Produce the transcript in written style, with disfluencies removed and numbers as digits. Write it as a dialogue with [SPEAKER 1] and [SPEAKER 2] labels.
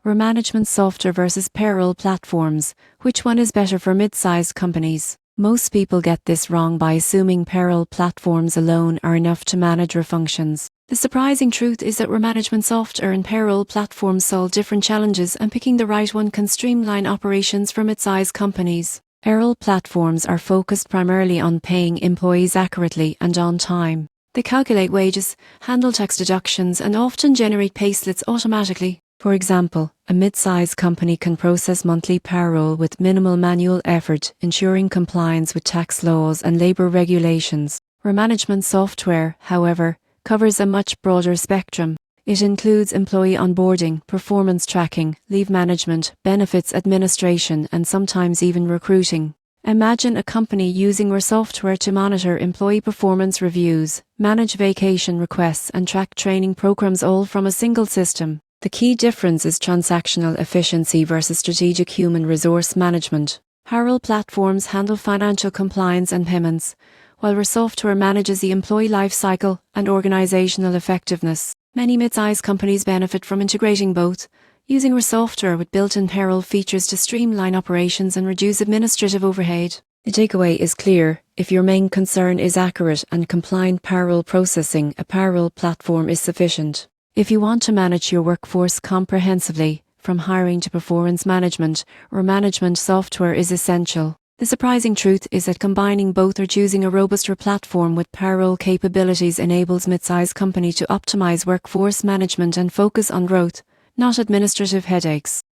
[SPEAKER 1] Were management software versus payroll platforms, which one is better for mid-sized companies? Most people get this wrong by assuming payroll platforms alone are enough to manage their functions. The surprising truth is that management software and payroll platforms solve different challenges, and picking the right one can streamline operations for mid-sized companies. Payroll platforms are focused primarily on paying employees accurately and on time. They calculate wages, handle tax deductions, and often generate payslips automatically. For example, a mid-sized company can process monthly payroll with minimal manual effort, ensuring compliance with tax laws and labor regulations. Where management software, however, covers a much broader spectrum. It includes employee onboarding, performance tracking, leave management, benefits administration, and sometimes even recruiting. Imagine a company using our software to monitor employee performance reviews, manage vacation requests, and track training programs, all from a single system. The key difference is transactional efficiency versus strategic human resource management. Payroll platforms handle financial compliance and payments, while our software manages the employee life cycle and organizational effectiveness. Many mid-sized companies benefit from integrating both, using our software with built-in payroll features to streamline operations and reduce administrative overhead. The takeaway is clear: if your main concern is accurate and compliant payroll processing, a payroll platform is sufficient. If you want to manage your workforce comprehensively, from hiring to performance management, our management software is essential. The surprising truth is that combining both or choosing a robuster platform with payroll capabilities enables mid-sized company to optimize workforce management and focus on growth, not administrative headaches.